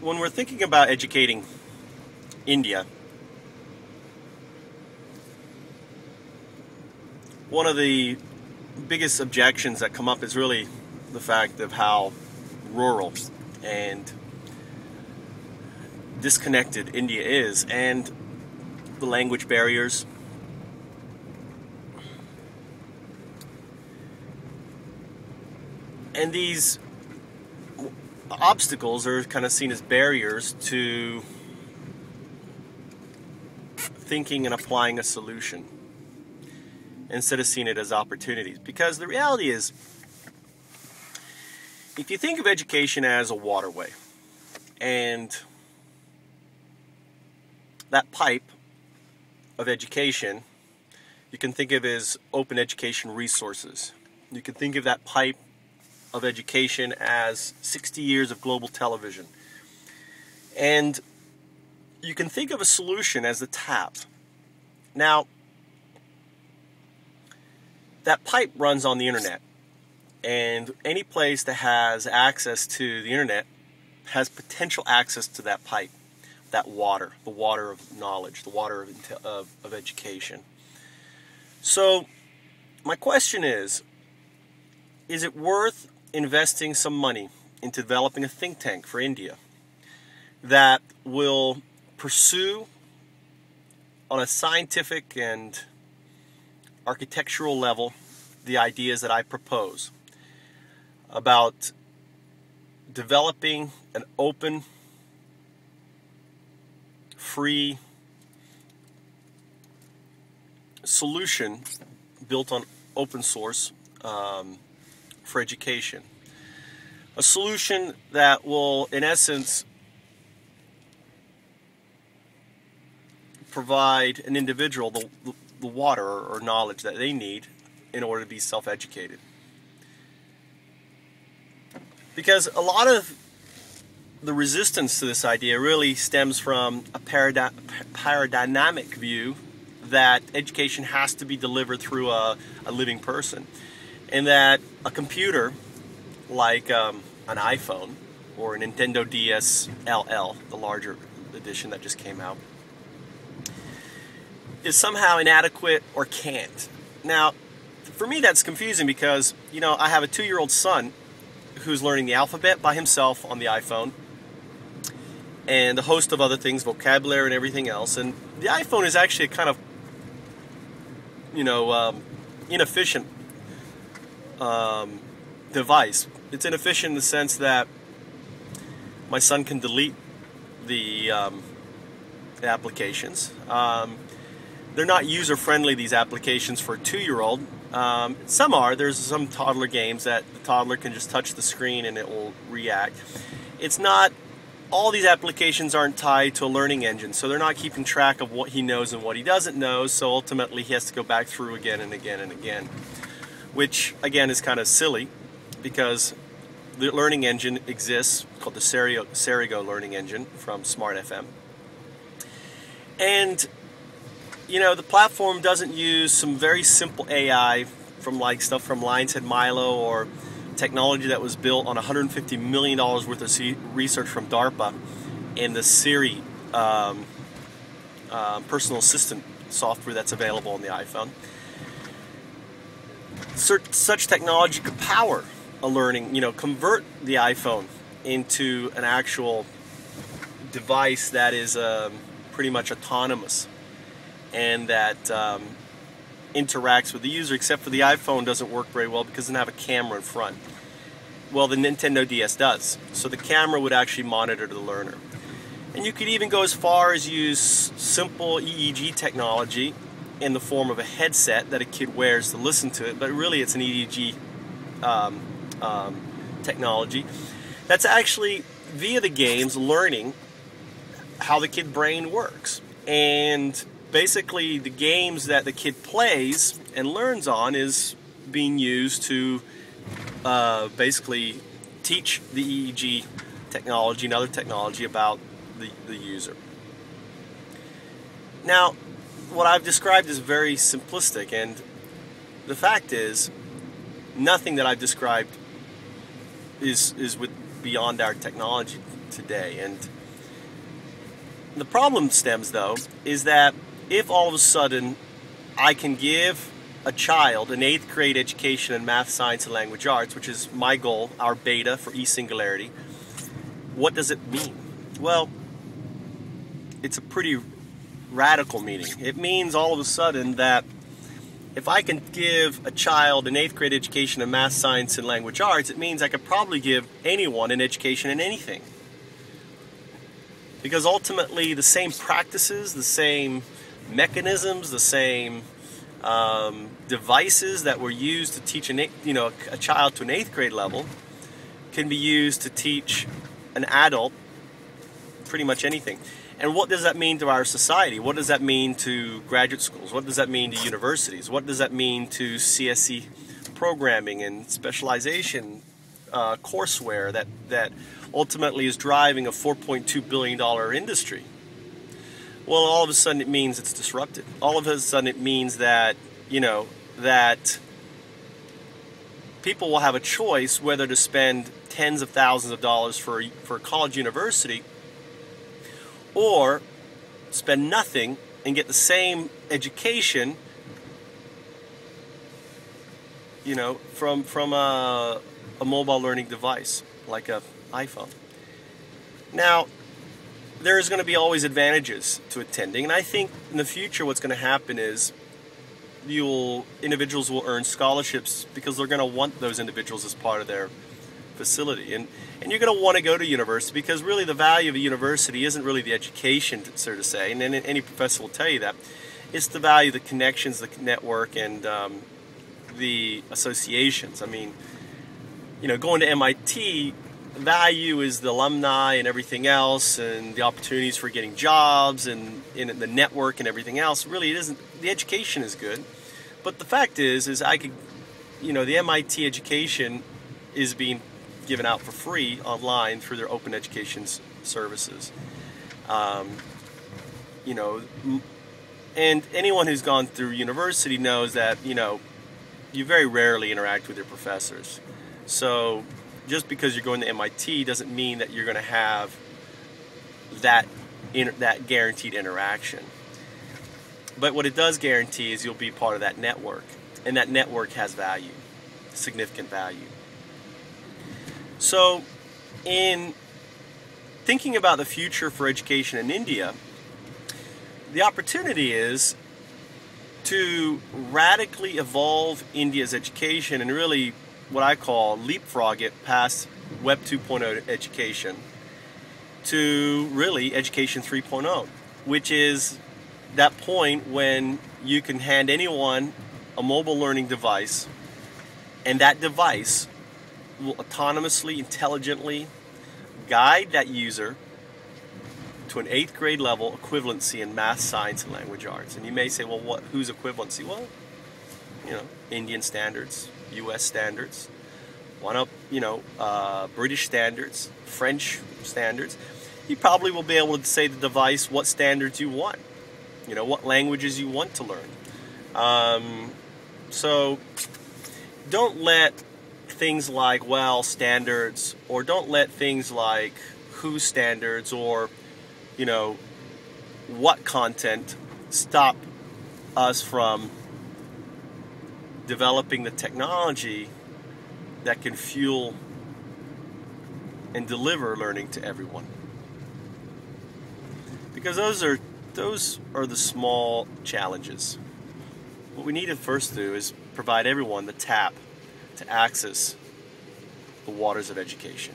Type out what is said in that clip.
when we're thinking about educating India, one of the biggest objections that come up is really the fact of how rural and disconnected India is, and the language barriers. And these obstacles are kind of seen as barriers to thinking and applying a solution, instead of seeing it as opportunities. Because the reality is, if you think of education as a waterway, and that pipe of education, you can think of as open education resources. You can think of that pipe of education as 60 years of global television. And you can think of a solution as the tap. Now, that pipe runs on the internet, and any place that has access to the internet has potential access to that pipe, that water, the water of knowledge, the water of education. So my question is it worth investing some money into developing a think tank for India that will pursue on a scientific and architectural level the ideas that I propose about developing an open, free solution built on open source for education? A solution that will, in essence, provide an individual the water or knowledge that they need in order to be self-educated. Because a lot of the resistance to this idea really stems from a paradigmatic view that education has to be delivered through a living person, and that a computer like an iPhone or a Nintendo DS LL, the larger edition that just came out, is somehow inadequate or can't. Now, for me that's confusing because, you know, I have a 2-year-old son who's learning the alphabet by himself on the iPhone, and a host of other things, vocabulary and everything else. And the iPhone is actually a kind of, you know, inefficient device. It's inefficient in the sense that my son can delete the applications. They're not user-friendly, these applications, for a 2-year-old. Some are. There's some toddler games that the toddler can just touch the screen and it will react. It's not, all these applications aren't tied to a learning engine, so they're not keeping track of what he knows and what he doesn't know, so ultimately he has to go back through again and again and again, which again is kind of silly because the learning engine exists, called the Serigo learning engine from Smart FM. And you know, the platform doesn't use some very simple AI from like stuff from Lion's Head Milo, or technology that was built on $150 million worth of research from DARPA in the Siri personal assistant software that's available on the iPhone. Such technology could power a learning, you know, convert the iPhone into an actual device that is pretty much autonomous and that interacts with the user, except for the iPhone doesn't work very well because it doesn't have a camera in front. Well, the Nintendo DS does. So the camera would actually monitor the learner. And you could even go as far as use simple EEG technology in the form of a headset that a kid wears to listen to it, but really it's an EEG technology that's actually, via the games, learning how the kid brain works. And basically the games that the kid plays and learns on is being used to basically teach the EEG technology and other technology about the user. Now, what I've described is very simplistic, and the fact is nothing that I've described is beyond our technology today. And the problem stems, though, is that if all of a sudden I can give a child an 8th grade education in math, science, and language arts, which is my goal, our beta for eSingularity, what does it mean? Well, it's a pretty radical meaning. It means all of a sudden that if I can give a child an 8th grade education in math, science, and language arts, it means I could probably give anyone an education in anything. Because ultimately the same practices, the same mechanisms, the same devices that were used to teach a child to an 8th grade level can be used to teach an adult pretty much anything. And what does that mean to our society? What does that mean to graduate schools? What does that mean to universities? What does that mean to CSE programming and specialization courseware that ultimately is driving a $4.2 billion industry? Well, all of a sudden it means it's disrupted. All of a sudden it means that, that people will have a choice whether to spend tens of thousands of dollars for a college university or spend nothing and get the same education, from a mobile learning device like an iPhone. Now, there's going to be always advantages to attending, and I think in the future what's going to happen is individuals will earn scholarships because they're going to want those individuals as part of their facility, and you're going to want to go to university because really the value of a university isn't really the education, so to say, and any professor will tell you that. It's the value of the connections, the network, and the associations. I mean, going to MIT, value is the alumni and everything else, and the opportunities for getting jobs and in the network and everything else. Really, it isn't. The education is good, but the fact is I could, the MIT education is being given out for free online through their open education services. And anyone who's gone through university knows that you very rarely interact with your professors. So just because you're going to MIT doesn't mean that you're going to have that guaranteed interaction. But what it does guarantee is you'll be part of that network, and that network has value, significant value. So in thinking about the future for education in India, the opportunity is to radically evolve India's education and really what I call leapfrog it past Web 2.0 education to really Education 3.0, which is that point when you can hand anyone a mobile learning device, and that device will autonomously, intelligently guide that user to an 8th grade level equivalency in math, science, and language arts. And you may say, well, whose equivalency? Well, Indian standards, U.S. standards, British standards, French standards. You probably will be able to say to the device what standards you want, what languages you want to learn. So don't let things like, standards, or don't let things like whose standards or, what content stop us from developing the technology that can fuel and deliver learning to everyone. Because those are the small challenges. What we need to first do is provide everyone the tap to access the waters of education.